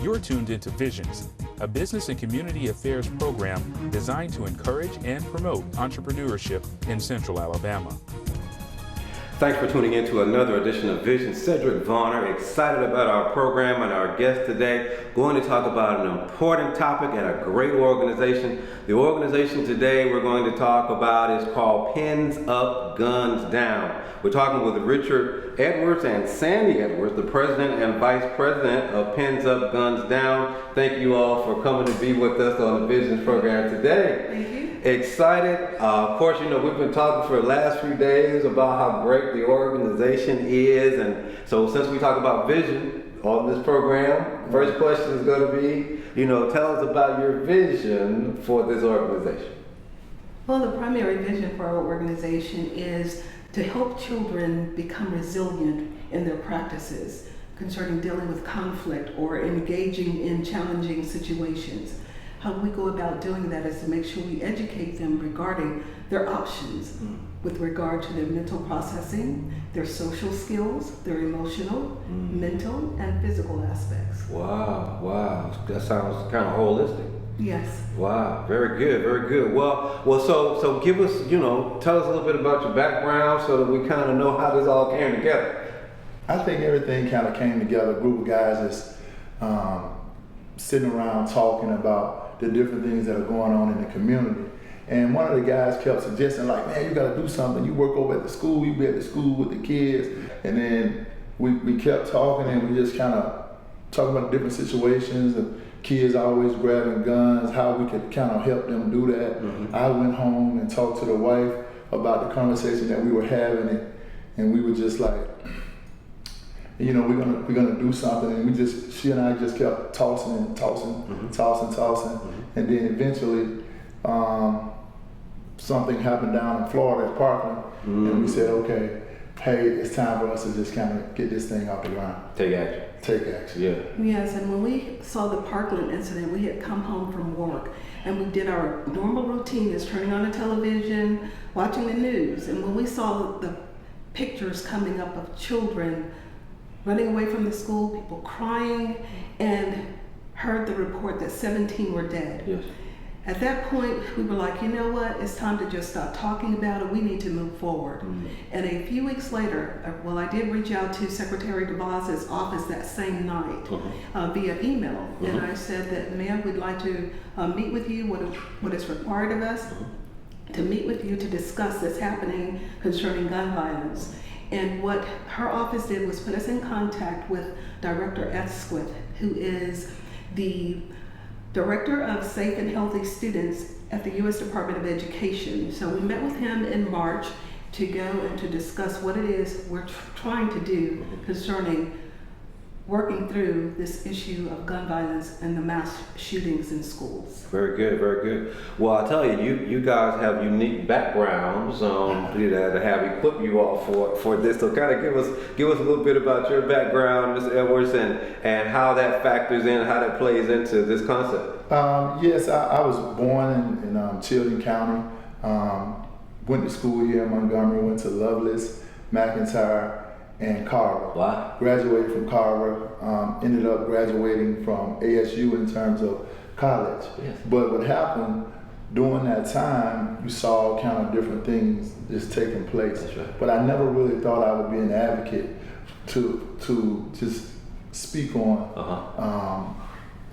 You're tuned into Visions, a business and community affairs program designed to encourage and promote entrepreneurship in Central Alabama. Thanks for tuning in to another edition of Vision. Cedric Varner, excited about our program and our guest today. Going to talk about an important topic and a great organization. The organization today we're going to talk about is called Pens Up, Guns Down. We're talking with Richard Edwards and Sandy Edwards, the president and vice president of Pens Up, Guns Down. Thank you all for coming to be with us on the Visions program today. Thank you. Excited. Of course, you know, we've been talking for the last few days about how great the organization is. And so since we talk about vision on this program, first question is going to be, tell us about your vision for this organization. Well, the primary vision for our organization is to help children become resilient in their practices concerning dealing with conflict or engaging in challenging situations. How we go about doing that is to make sure we educate them regarding their options with regard to their mental processing, their social skills, their emotional, mental, and physical aspects. Wow. That sounds kind of holistic. Yes. Wow, very good. Well, so give us, tell us a little bit about your background so that we kind of know how this all came together. I think everything kind of came together. A group of guys is sitting around talking about the different things that are going on in the community. And one of the guys kept suggesting, like, man, you got to do something. You work over at the school, you be at the school with the kids. And then we kept talking, and we just kind of talking about different situations of kids always grabbing guns, how we could kind of help them do that. I went home and talked to the wife about the conversation that we were having, and we were just like, we're gonna do something, and she and I just kept tossing, and then eventually something happened down in Florida at Parkland, and we said, okay, hey, it's time for us to just kind of get this thing off the ground. Take action. Yeah. Yes, and when we saw the Parkland incident, we had come home from work, and we did our normal routine is turning on the television, watching the news, and when we saw the pictures coming up of children running away from the school, people crying, and heard the report that 17 were dead. Yes. At that point, we were like, you know what, it's time to just stop talking about it, we need to move forward. And a few weeks later, I did reach out to Secretary DeVos's office that same night via email, and I said that, ma'am, we'd like to meet with you, what is required of us, to meet with you to discuss this happening concerning gun violence. And what her office did was put us in contact with Director Esquith, who is the Director of Safe and Healthy Students at the U.S. Department of Education. So we met with him in March to go and to discuss what it is we're trying to do concerning working through this issue of gun violence and the mass shootings in schools. Very good. Well, I'll tell you guys have unique backgrounds to have equipped you all for this. So kind of give us a little bit about your background, Mr. Edwards, and how that factors in, how that plays into this concept. Yes, I was born in Chilton County. Went to school here in Montgomery, went to Lovelace, McIntyre, and Carver. Wow. Graduated from Carver, ended up graduating from ASU in terms of college. Yes. But what happened during that time, you saw kind of different things just taking place. That's right. But I never really thought I would be an advocate to just speak on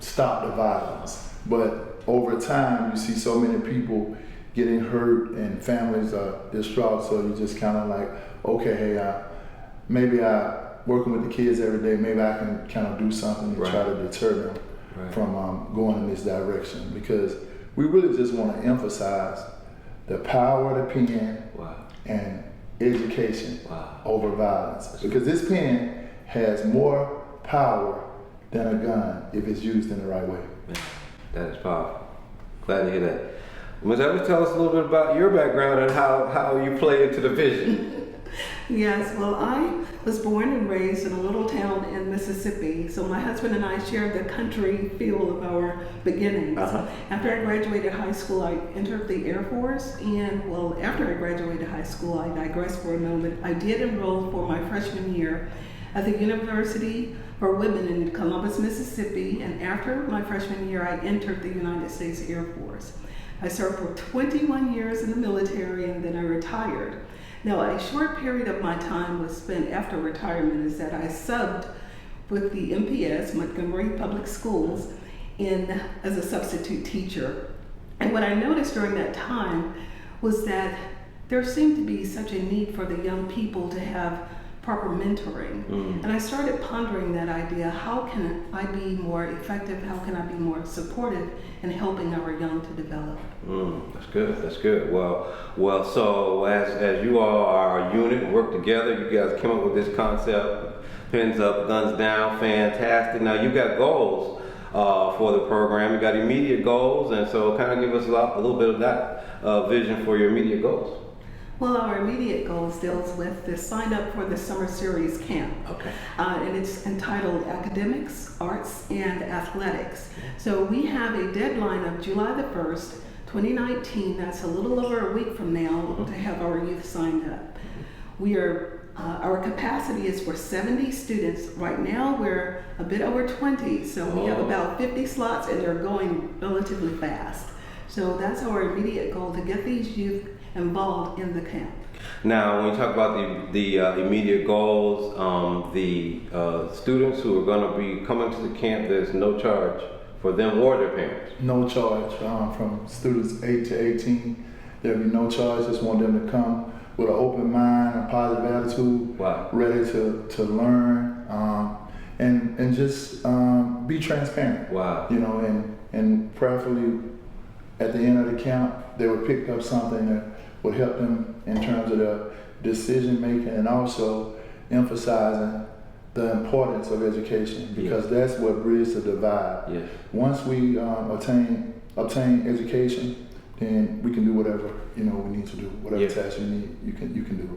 stop the violence. But over time, you see so many people getting hurt and families are distraught, so you just kind of like, okay, hey, maybe working with the kids every day, maybe I can kind of do something to try to deter them from going in this direction, because we really just want to emphasize the power of the pen and education over violence, because this pen has more power than a gun if it's used in the right way. Man, that is powerful. Glad to hear that. Ms. Evans, tell us a little bit about your background and how you play into the vision. Yes, well, I was born and raised in a little town in Mississippi, so my husband and I shared the country feel of our beginnings. After I graduated high school, I entered the Air Force, and after I graduated high school, I digress for a moment. I did enroll for my freshman year at the University for women in Columbus, Mississippi, and after my freshman year, I entered the United States Air Force. I served for 21 years in the military, and then I retired. Now, a short period of my time was spent after retirement is that I subbed with the MPS, Montgomery Public Schools, as a substitute teacher. And what I noticed during that time was that there seemed to be such a need for the young people to have proper mentoring. And I started pondering that idea, how can I be more effective, how can I be more supportive in helping our young to develop? That's good. Well, so as you all are a unit, work together, you guys came up with this concept, pins up, guns down, fantastic. Now you got goals for the program, you got immediate goals, and so kind of give us a little bit of that vision for your immediate goals. Well, our immediate goals deals with the sign up for the summer series camp. Okay. And it's entitled Academics, Arts, and Athletics. So we have a deadline of July the 1st, 2019. That's a little over a week from now to have our youth signed up. Our capacity is for 70 students. Right now we're a bit over 20, so we have about 50 slots and they're going relatively fast. So that's our immediate goal, to get these youth involved in the camp. Now, when you talk about the immediate goals, the students who are going to be coming to the camp, there's no charge for them or their parents. No charge from students 8 to 18. There'll be no charge. Just want them to come with an open mind, a positive attitude, ready to learn, and just be transparent. You know, and prayerfully at the end of the camp, they would pick up something that would help them in terms of their decision making, and also emphasizing the importance of education, because that's what bridges the divide. Once we obtain education, then we can do whatever we need to do. Whatever task you need, you can do it.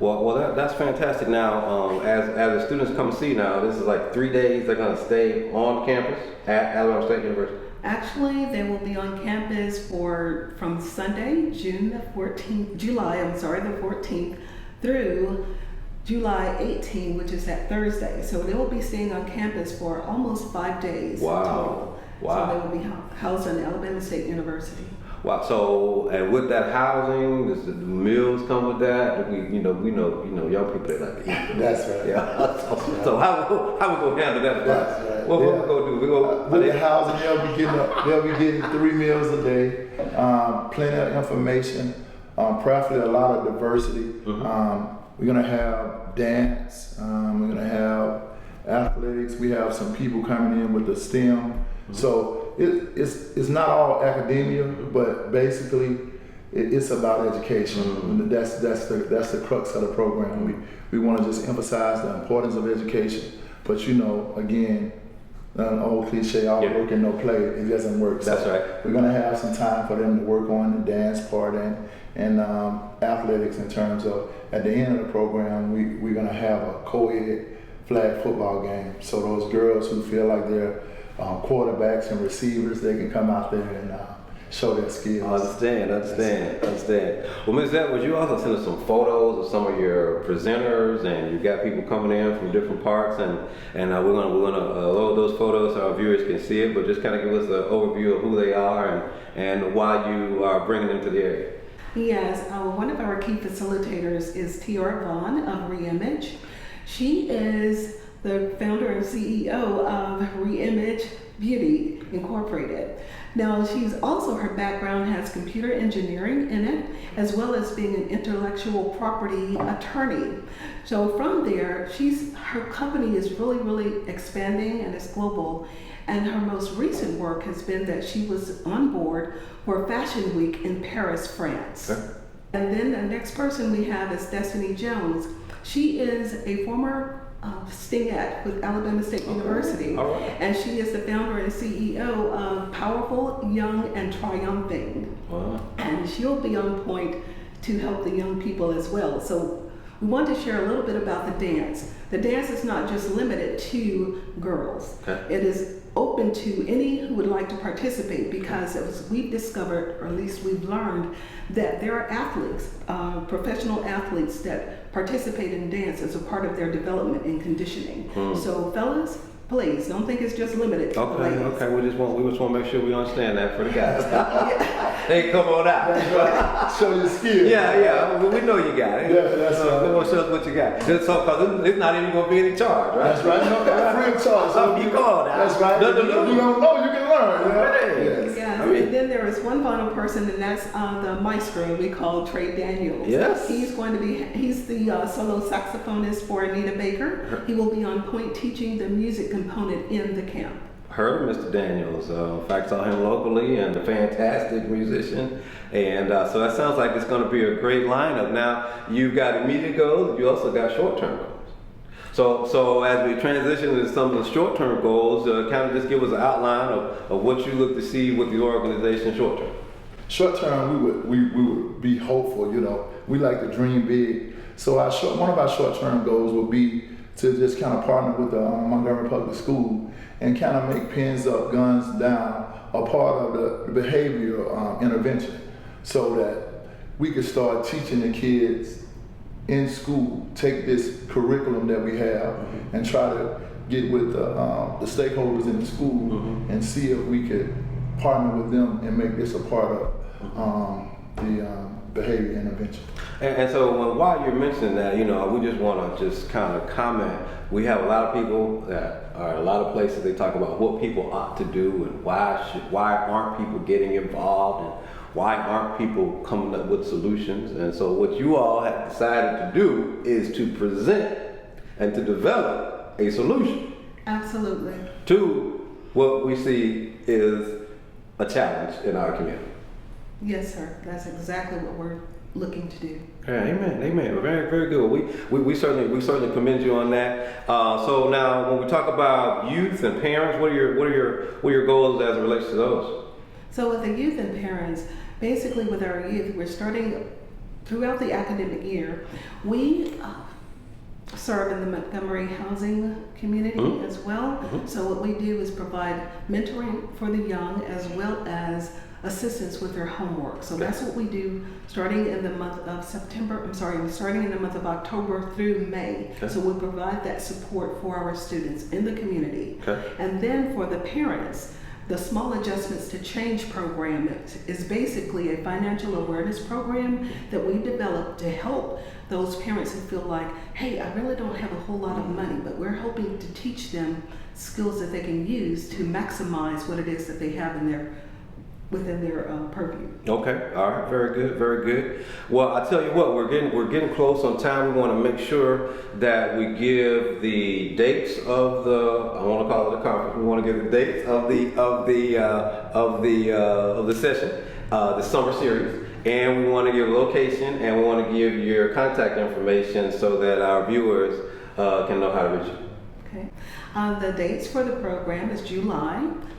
Well, that's fantastic. Now, as the students come see now, this is like 3 days they're going to stay on campus at Alabama State University. Actually, they will be on campus from Sunday, July the 14th, through July 18th, which is that Thursday. So they will be staying on campus for almost 5 days total. So they will be housed in Alabama State University. Wow. So, and with that housing, does the meals come with that? We know, young people, they like to eat. That's right. Yeah. So how we gonna handle that? That's right. What we gonna do? With the housing, they'll be getting 3 meals a day, plenty of information, preferably a lot of diversity. We're gonna have dance. We're gonna have athletics. We have some people coming in with the STEM. So it's not all academia, but basically it's about education. That's the crux of the program. We want to just emphasize the importance of education. But again, an old cliche, all work and no play, it doesn't work. That's right. We're gonna have some time for them to work on the dance part and athletics, in terms of at the end of the program we're gonna have a co-ed flag football game. So those girls who feel like they're quarterbacks and receivers, they can come out there and show their skills. Understand. Well, Ms. Edwards, you also sent us some photos of some of your presenters, and you got people coming in from different parts, and we're gonna load those photos so our viewers can see it. But just kind of give us an overview of who they are and why you are bringing them to the area. Yes, one of our key facilitators is Tiara Vaughn of Reimage. She is the founder and CEO of Reimage Beauty Incorporated. Now, her background has computer engineering in it, as well as being an intellectual property attorney. So from there, her company is really, really expanding, and it's global. And her most recent work has been that she was on board for Fashion Week in Paris, France. Okay. And then the next person we have is Destiny Jones. She is a former stingette with Alabama State University, and she is the founder and CEO of Powerful, Young, and Triumphing. And she'll be on point to help the young people as well. So we want to share a little bit about the dance. The dance is not just limited to girls. It is open to any who would like to participate, because as we've discovered, or at least we've learned, that there are athletes, professional athletes that participate in dance as a part of their development and conditioning. So fellas, please don't think it's just limited to the ladies. Okay. We just want to make sure we understand that for the guys. Hey, come on out. That's right. Show your skills. Yeah. We know you got it. Yeah, that's right. Come on, show us what you got. Just so, cause it's not even gonna be any charge, right? That's right. No, free of charge. So You call now. That's right. Nothing to lose. You don't know, you can learn. Right. Yes, I mean- and then there is one final person, and that's the maestro we call Trey Daniels. Yes. He's the solo saxophonist for Anita Baker. He will be on point teaching the music component in the camp. Heard of Mr. Daniels. In fact, saw him locally and a fantastic musician. And so that sounds like it's going to be a great lineup. Now, you've got immediate goals, you also got short-term goals. So as we transition into some of the short-term goals, kind of just give us an outline of what you look to see with the organization short-term. Short term, we would be hopeful. We like to dream big. So one of our short term goals would be to just kind of partner with the Montgomery Public School and kind of make pens up, guns down a part of the behavioral intervention, so that we could start teaching the kids in school, take this curriculum that we have and try to get with the stakeholders in the school and see if we could partner with them and make this a part of the behavior intervention. And so while you're mentioning that, we just want to just kind of comment. We have a lot of people that are a lot of places, they talk about what people ought to do and why aren't people getting involved and why aren't people coming up with solutions. And so what you all have decided to do is to present and to develop a solution. Absolutely. To what we see is a challenge in our community. Yes, sir. That's exactly what we're looking to do. Yeah, amen. Very, very good. We certainly commend you on that. So now, when we talk about youth and parents, what are your goals as it relates to those? So with the youth and parents, basically with our youth, we're starting throughout the academic year. We serve in the Montgomery housing community as well. So what we do is provide mentoring for the young as well as assistance with their homework. So that's what we do starting in the month of starting in the month of October through May. Okay. So we provide that support for our students in the community. Okay. And then for the parents, the Small Adjustments to Change program is basically a financial awareness program that we developed to help those parents who feel like, hey, I really don't have a whole lot of money, but we're hoping to teach them skills that they can use to maximize what it is that they have within their purview. Okay, all right, very good, very good. Well, I tell you what, we're getting close on time. We want to make sure that we give the dates of I want to call it a conference. We want to give the dates of the session, the summer series, and we want to give a location, and we want to give your contact information so that our viewers can know how to reach you. Okay. The dates for the program is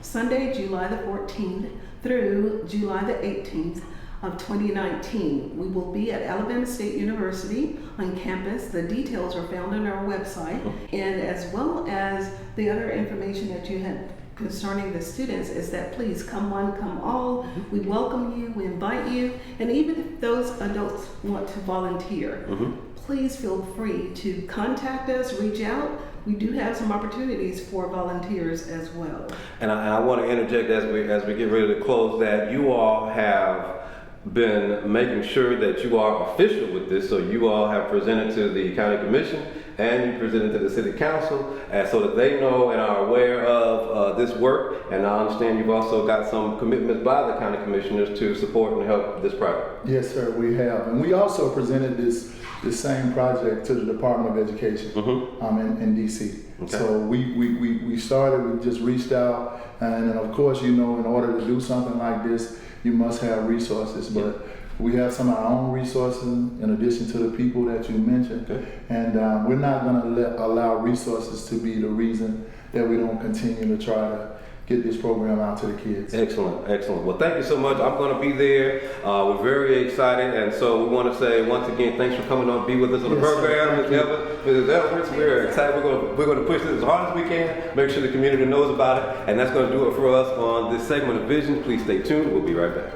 Sunday, July the 14th through July the 18th of 2019. We will be at Alabama State University on campus. The details are found on our website, and as well as the other information that you had concerning the students is that please come one, come all. We welcome you, we invite you, and even if those adults want to volunteer, please feel free to contact us, reach out. We do have some opportunities for volunteers as well. And I want to interject as we get ready to close that you all have been making sure that you are official with this, so you all have presented to the county commission and you presented to the city council, so that they know and are aware of this work. And I understand you've also got some commitments by the county commissioners to support and help this project. Yes, sir, we have. And we also presented this same project to the Department of Education in DC. Okay. So we started, we just reached out, and then of course, in order to do something like this, you must have resources, but we have some of our own resources in addition to the people that you mentioned. Okay. And we're not gonna allow resources to be the reason that we don't continue to try to get this program out to the kids. Excellent, excellent. Well, thank you so much. I'm going to be there. We're very excited, and so we want to say once again, thanks for coming on, be with us on the program. Mrs. Edwards, we're excited. We're going to push this as hard as we can. Make sure the community knows about it, and that's going to do it for us on this segment of Vision. Please stay tuned. We'll be right back.